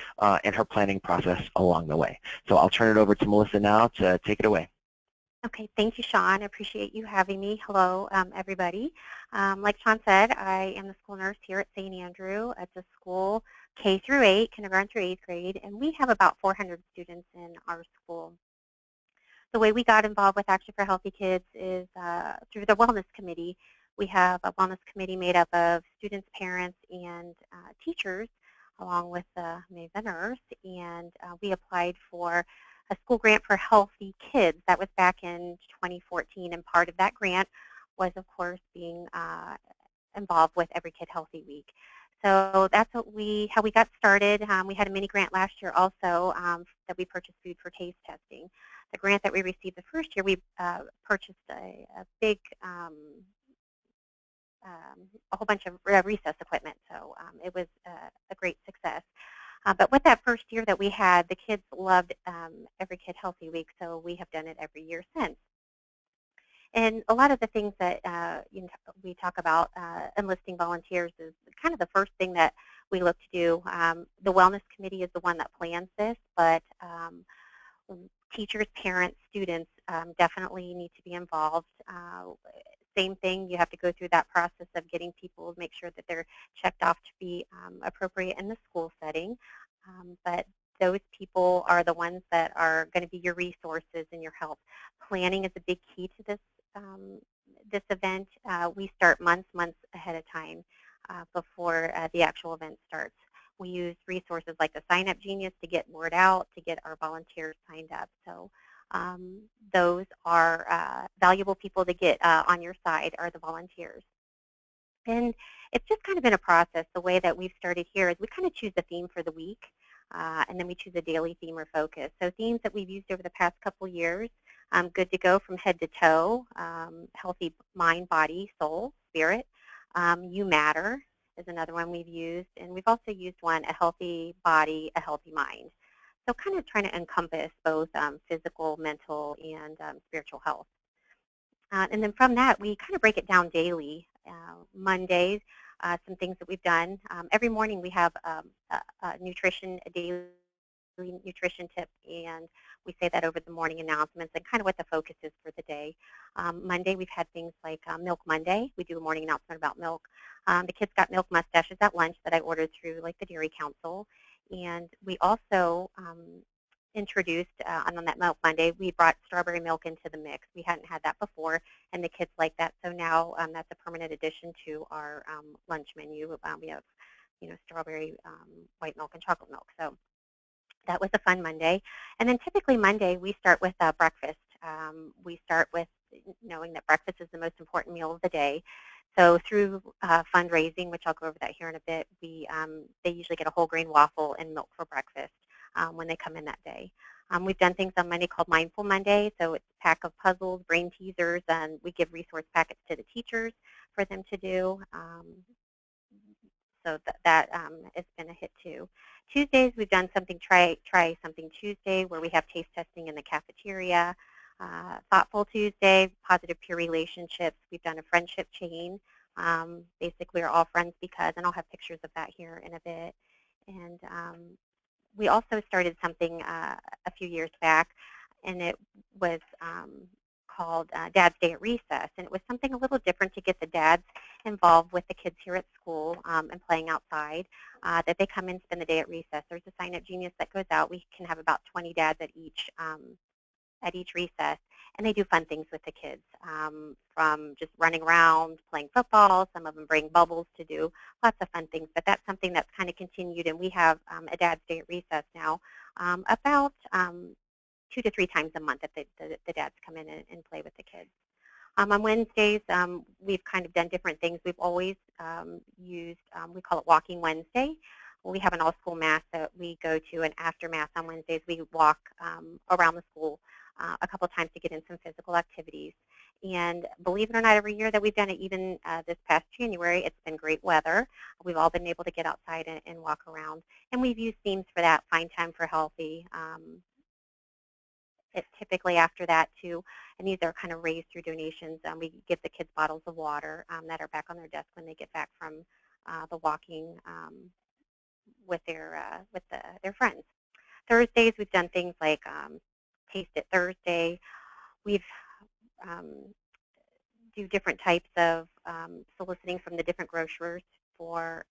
and her planning process along the way. So I'll turn it over to Melissa now to take it away. Okay, thank you, Sean. I appreciate you having me. Hello, everybody. Like Sean said, I am the school nurse here at St. Andrew. It's a school K through 8, kindergarten through 8th grade, and we have about 400 students in our school. The way we got involved with Action for Healthy Kids is through the Wellness Committee. We have a Wellness Committee made up of students, parents, and teachers, along with maybe the nurse, and we applied for a school grant for healthy kids. That was back in 2014, and part of that grant was, of course, being involved with Every Kid Healthy Week. So that's how we got started. We had a mini grant last year also that we purchased food for taste testing. The grant that we received the first year, we purchased a big a whole bunch of recess equipment, so it was a great success. But with that first year that we had, the kids loved Every Kid Healthy Week, so we have done it every year since. And a lot of the things that we talk about enlisting volunteers is kind of the first thing that we look to do. The Wellness Committee is the one that plans this, but teachers, parents, students definitely need to be involved. Same thing, you have to go through that process of getting people to make sure that they're checked off to be appropriate in the school setting. But those people are the ones that are going to be your resources and your help. Planning is a big key to this this event. We start months ahead of time before the actual event starts. We use resources like the Sign Up Genius to get word out, to get our volunteers signed up. So those are valuable people to get on your side are the volunteers. And it's just kind of been a process. The way that we've started here is we kind of choose a theme for the week, and then we choose a daily theme or focus. So themes that we've used over the past couple years, good to go from head to toe, healthy mind, body, soul, spirit, you matter, is another one we've used, and we've also used one, a healthy body, a healthy mind. So kind of trying to encompass both physical, mental, and spiritual health. And then from that, we kind of break it down daily. Mondays, some things that we've done. Every morning we have a daily nutrition tip, and we say that over the morning announcements and kind of what the focus is for the day. Monday, we've had things like Milk Monday. We do a morning announcement about milk. The kids got milk mustaches at lunch that I ordered through like the Dairy Council. And we also introduced on that Milk Monday, we brought strawberry milk into the mix. We hadn't had that before, and the kids like that. So now that's a permanent addition to our lunch menu. We have, strawberry, white milk, and chocolate milk. So that was a fun Monday. And then typically Monday, we start with breakfast. We start with knowing that breakfast is the most important meal of the day. So through fundraising, which I'll go over that here in a bit, they usually get a whole grain waffle and milk for breakfast when they come in that day. We've done things on Monday called Mindful Monday. So it's a pack of puzzles, brain teasers, and we give resource packets to the teachers for them to do. So that has been a hit too. Tuesdays, we've done something, try something Tuesday, where we have taste testing in the cafeteria. Thoughtful Tuesday, positive peer relationships. We've done a friendship chain. Basically, we're all friends because, and I'll have pictures of that here in a bit. And we also started something a few years back, and it was called Dad's Day at Recess, and it was something a little different to get the dads involved with the kids here at school and playing outside, that they come in, spend the day at recess. There's a sign-up genius that goes out. We can have about 20 dads at each recess, and they do fun things with the kids, from just running around, playing football. Some of them bring bubbles to do lots of fun things, but that's something that's kind of continued, and we have a Dad's Day at Recess now about 2 to 3 times a month that the dads come in and play with the kids. On Wednesdays, we've kind of done different things. We've always used, we call it Walking Wednesday. We have an all-school mass that we go to, and after mass on Wednesdays, we walk around the school a couple times to get in some physical activities. And believe it or not, every year that we've done it, even this past January, it's been great weather. We've all been able to get outside and walk around. And we've used themes for that, Find Time for Healthy. It's typically after that too, and these are kind of raised through donations. We give the kids bottles of water that are back on their desk when they get back from the walking with their friends. Thursdays, we've done things like Taste It Thursday. We've do different types of soliciting from the different grocers for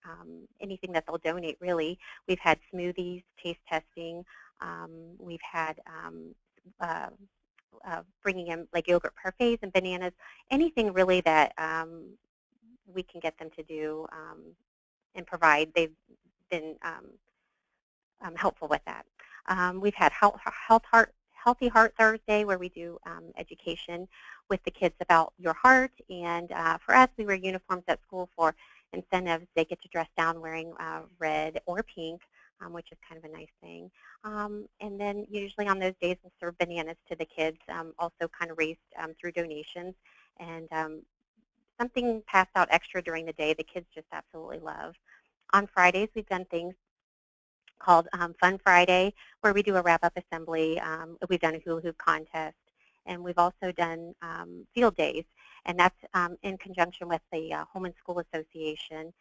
anything that they'll donate, really. We've had smoothies, taste testing. We've had bringing in like yogurt parfaits and bananas, anything really that we can get them to do and provide. They've been helpful with that. We've had Healthy Heart Thursday, where we do education with the kids about your heart. And for us, we wear uniforms at school for incentives. They get to dress down wearing red or pink, which is kind of a nice thing. And then usually on those days, we'll serve bananas to the kids, also kind of raised through donations. And something passed out extra during the day the kids just absolutely love. On Fridays, we've done things called Fun Friday, where we do a wrap-up assembly. We've done a hula hoop contest, and we've also done field days, and that's in conjunction with the Home and School Association.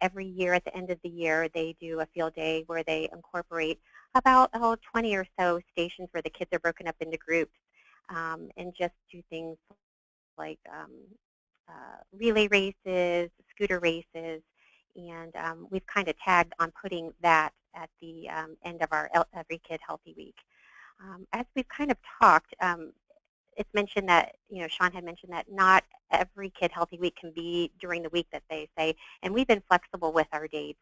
Every year at the end of the year, they do a field day where they incorporate about 20 or so stations where the kids are broken up into groups and just do things like relay races, scooter races, and we've kind of tagged on putting that at the end of our Every Kid Healthy Week. As we've kind of talked, it's mentioned that, Sean had mentioned that not every Kid Healthy Week can be during the week that they say, and we've been flexible with our dates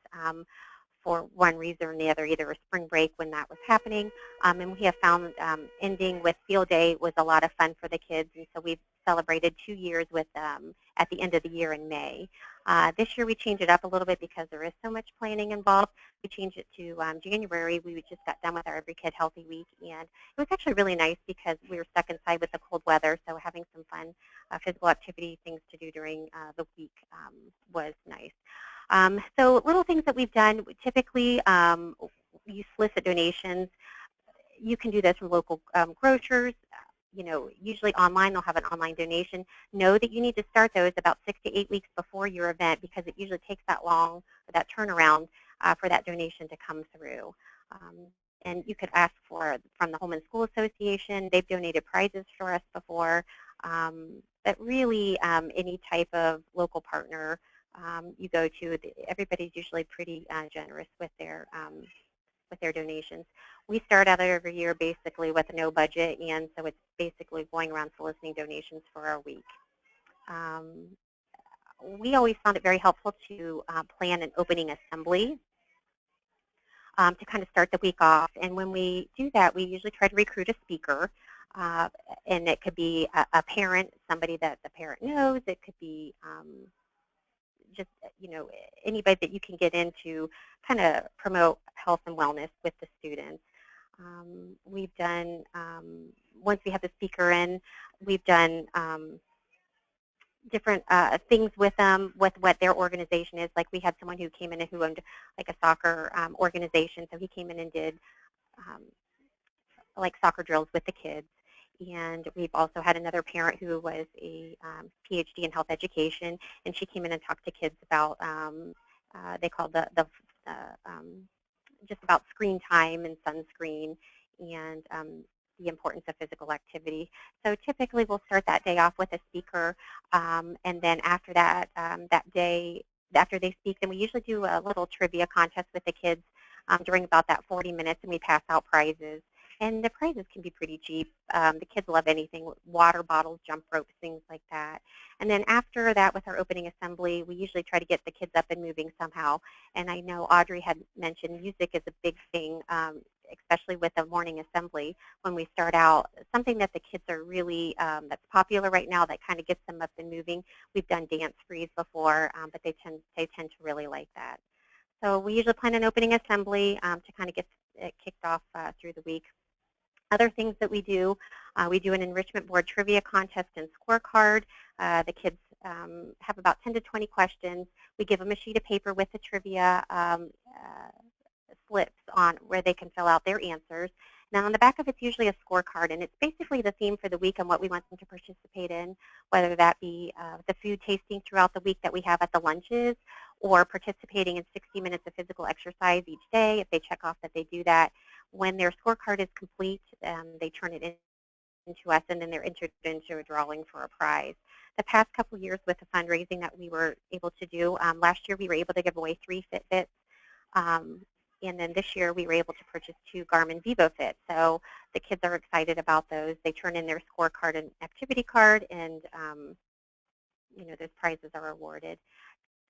for one reason or the other, either a spring break when that was happening, and we have found ending with field day was a lot of fun for the kids, and so we've celebrated 2 years with at the end of the year in May. This year we changed it up a little bit because there is so much planning involved. We changed it to January. We just got done with our Every Kid Healthy Week, and it was actually really nice because we were stuck inside with the cold weather, so having some fun physical activity things to do during the week was nice. So little things that we've done, typically you solicit donations. You can do this from local grocers. Usually online they'll have an online donation. Know that you need to start those about 6 to 8 weeks before your event because it usually takes that long, or that turnaround, for that donation to come through. Um, and you could ask for from the Home and School Association. They've donated prizes for us before. But really, any type of local partner you go to, everybody's usually pretty generous with their donations. We start out every year basically with no budget, and so it's basically going around soliciting donations for our week. Um, we always found it very helpful to plan an opening assembly to kind of start the week off. And when we do that, we usually try to recruit a speaker. Uh, and it could be a parent, somebody that the parent knows. It could be just, anybody that you can get in to kind of promote health and wellness with the students. We've done, once we have the speaker in, we've done different things with them, with what their organization is. Like we had someone who came in and who owned like a soccer organization, so he came in and did um, like soccer drills with the kids. And we've also had another parent who was a PhD in health education, and she came in and talked to kids about, they called just about screen time and sunscreen and the importance of physical activity. So typically we'll start that day off with a speaker, and then after that, that day, after they speak, then we usually do a little trivia contest with the kids during about that 40 minutes, and we pass out prizes. And the prizes can be pretty cheap. The kids love anything, water bottles, jump ropes, things like that. And then after that, with our opening assembly, we usually try to get the kids up and moving somehow. And I know Audrey had mentioned music is a big thing, especially with the morning assembly. When we start out, something that the kids are really, that's popular right now that kind of gets them up and moving. We've done dance frees before, but they tend to really like that. So we usually plan an opening assembly to kind of get it kicked off through the week. Other things that we do an enrichment board trivia contest and scorecard. The kids have about 10 to 20 questions. We give them a sheet of paper with the trivia slips on where they can fill out their answers. Now on the back of it's usually a scorecard, and it's basically the theme for the week and what we want them to participate in, whether that be the food tasting throughout the week that we have at the lunches, or participating in 60 minutes of physical exercise each day. If they check off that they do that, when their scorecard is complete, they turn it into us, and then they're entered into a drawing for a prize. The past couple of years with the fundraising that we were able to do, last year we were able to give away 3 Fitbits, and then this year we were able to purchase 2 Garmin VivoFit. So the kids are excited about those. They turn in their scorecard and activity card, and those prizes are awarded.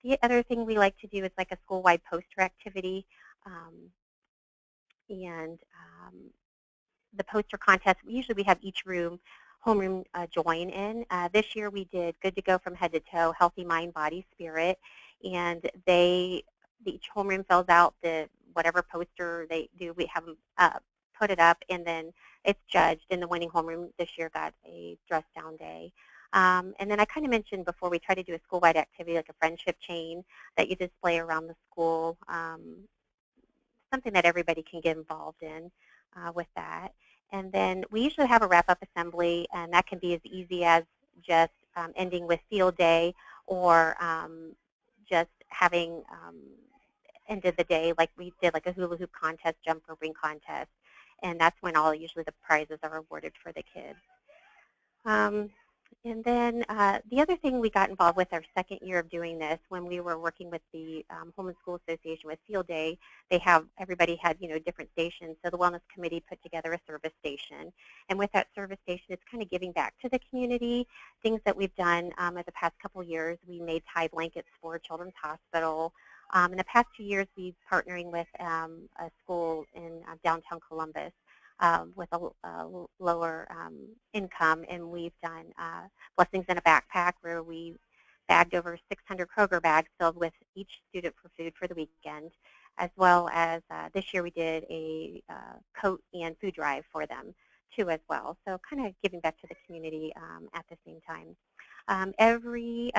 The other thing we like to do is like a school-wide poster activity. And the poster contest, usually we have each homeroom join in. This year we did Good to Go from Head to Toe, Healthy Mind, Body, Spirit, and each homeroom fills out whatever poster they do. We have them put it up, and then it's judged, and the winning homeroom this year got a dress down day. And then I kind of mentioned before, we try to do a school-wide activity like a friendship chain that you display around the school, something that everybody can get involved in with that. And then we usually have a wrap-up assembly, and that can be as easy as just ending with field day, or just having end of the day, like we did like a hula hoop contest, jump roping contest, and that's when usually the prizes are awarded for the kids. And then the other thing we got involved with our second year of doing this, when we were working with the Home and School Association with Field Day, everybody had different stations. So the Wellness Committee put together a service station, and with that service station, it's kind of giving back to the community. Things that we've done in the past couple years, we made tie blankets for Children's Hospital. In the past 2 years, we've partnering with a school in downtown Columbus. With a lower income, and we've done Blessings in a Backpack, where we bagged over 600 Kroger bags filled with each student for food for the weekend, as well as this year we did a coat and food drive for them too as well. So kind of giving back to the community at the same time. Every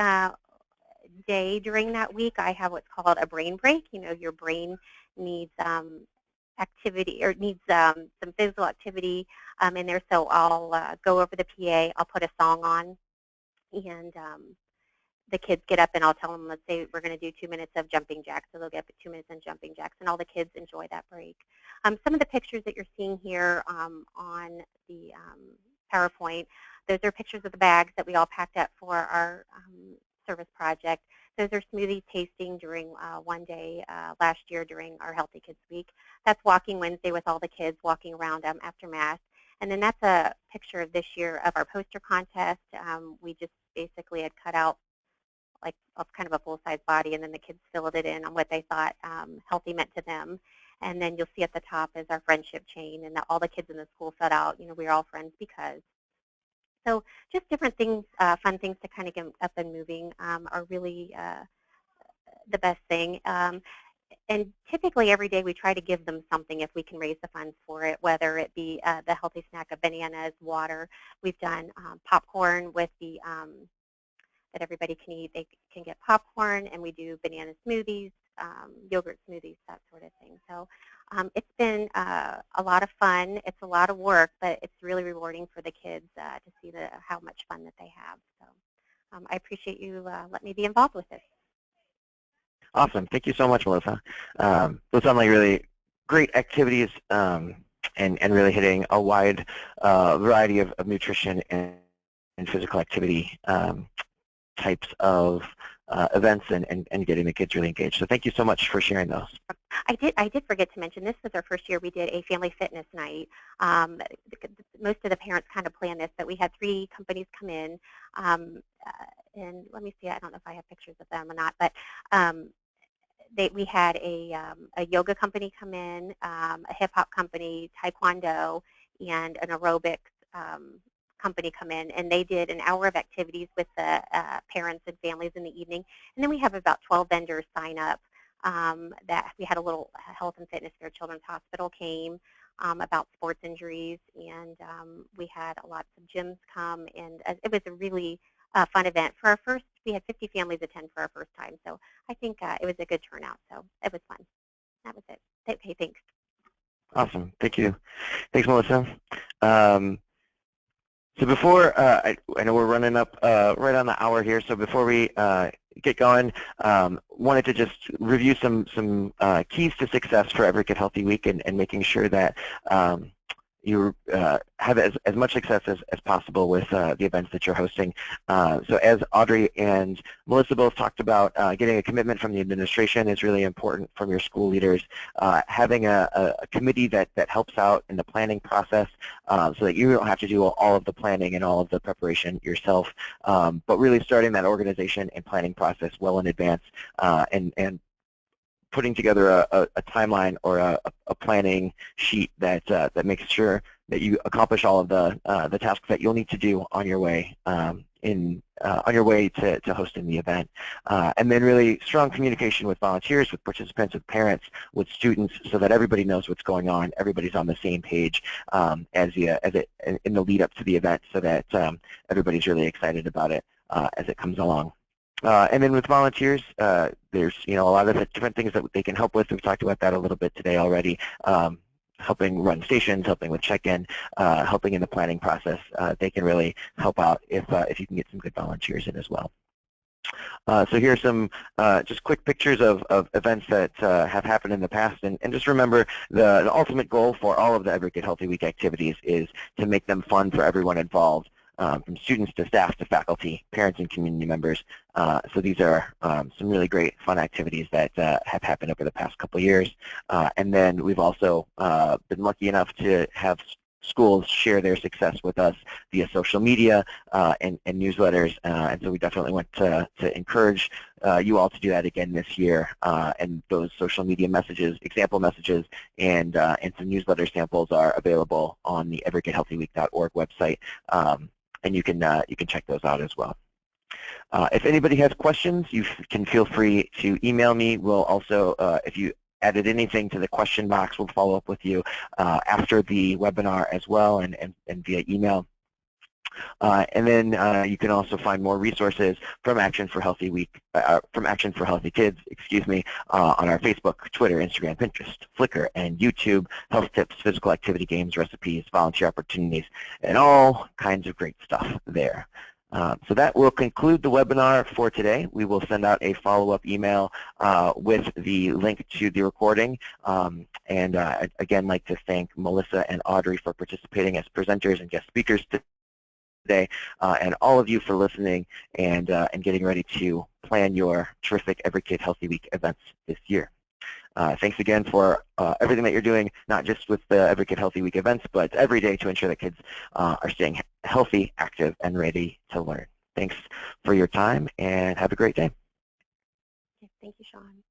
day during that week, I have what's called a brain break. You know, your brain needs activity or needs some physical activity in there. So I'll go over the PA, I'll put a song on, and the kids get up and I'll tell them, let's say we're going to do 2 minutes of jumping jacks. So they'll get 2 minutes in jumping jacks, and all the kids enjoy that break. Some of the pictures that you're seeing here on the PowerPoint, those are pictures of the bags that we all packed up for our service project. Those are smoothie tasting during one day last year during our Healthy Kids Week. That's Walking Wednesday with all the kids walking around after Mass. And then that's a picture of this year of our poster contest. We just basically had cut out like kind of a full-size body, and then the kids filled it in on what they thought healthy meant to them. And then you'll see at the top is our friendship chain, and that all the kids in the school filled out, you know, we're all friends because. So just different things, fun things to kind of get up and moving are really the best thing. And typically every day we try to give them something if we can raise the funds for it, whether it be the healthy snack of bananas, water. We've done popcorn with the that everybody can eat. They can get popcorn, and we do banana smoothies, yogurt smoothies, that sort of thing. So it's been a lot of fun. It's a lot of work, but it's really rewarding for the kids to see how much fun that they have. So I appreciate you letting me be involved with it. Awesome. Thank you so much, Melissa. Those sound like really great activities and really hitting a wide variety of nutrition and physical activity types of events and getting the kids really engaged. So thank you so much for sharing those. I did forget to mention, this was our first year we did a family fitness night. Most of the parents kind of planned this, but we had 3 companies come in. And let me see, I don't know if I have pictures of them or not, but we had a yoga company come in, a hip-hop company, taekwondo, and an aerobics company come in, and they did an hour of activities with the parents and families in the evening. And then we have about 12 vendors sign up. That we had a little health and fitness fair. Children's Hospital came about sports injuries, and we had lots of gyms come, and it was a really fun event. For our first, we had 50 families attend for our first time, so I think it was a good turnout, so it was fun. That was it. Okay, thanks. Awesome. Thank you. Thanks, Melissa. So before, I know we're running up right on the hour here, so before we get going, wanted to just review some keys to success for Every Kid Healthy Week and making sure that you have as much success as possible with the events that you're hosting. So as Audrey and Melissa both talked about, getting a commitment from the administration is really important from your school leaders. Having a committee that helps out in the planning process so that you don't have to do all of the planning and all of the preparation yourself, but really starting that organization and planning process well in advance and putting together a timeline or a planning sheet that makes sure that you accomplish all of the tasks that you'll need to do on your way on your way to hosting the event. And then really strong communication with volunteers, with participants, with parents, with students, so that everybody knows what's going on, everybody's on the same page in the lead up to the event, so that everybody's really excited about it as it comes along. And then with volunteers, there's a lot of different things that they can help with. We've talked about that a little bit today already. Helping run stations, helping with check-in, helping in the planning process. They can really help out if you can get some good volunteers in as well. So here are some just quick pictures of events that have happened in the past, and just remember the ultimate goal for all of the Every Kid Healthy Week activities is to make them fun for everyone involved. From students to staff to faculty, parents, and community members. So these are some really great fun activities that have happened over the past couple of years. And then we've also been lucky enough to have schools share their success with us via social media and newsletters. And so we definitely want to encourage you all to do that again this year. And those social media messages, example messages, and some newsletter samples are available on the everykidhealthyweek.org website. And you can check those out as well. If anybody has questions, you can feel free to email me. We'll also, if you added anything to the question box, we'll follow up with you after the webinar as well and via email. And then you can also find more resources from Action for Healthy Kids, on our Facebook, Twitter, Instagram, Pinterest, Flickr, and YouTube. Health tips, physical activity, games, recipes, volunteer opportunities, and all kinds of great stuff there. So that will conclude the webinar for today. We will send out a follow-up email with the link to the recording. I'd again like to thank Melissa and Audrey for participating as presenters and guest speakers today, and all of you for listening and getting ready to plan your terrific Every Kid Healthy Week events this year. Thanks again for everything that you're doing, not just with the Every Kid Healthy Week events, but every day to ensure that kids are staying healthy, active, and ready to learn. Thanks for your time, and have a great day. Thank you, Sean.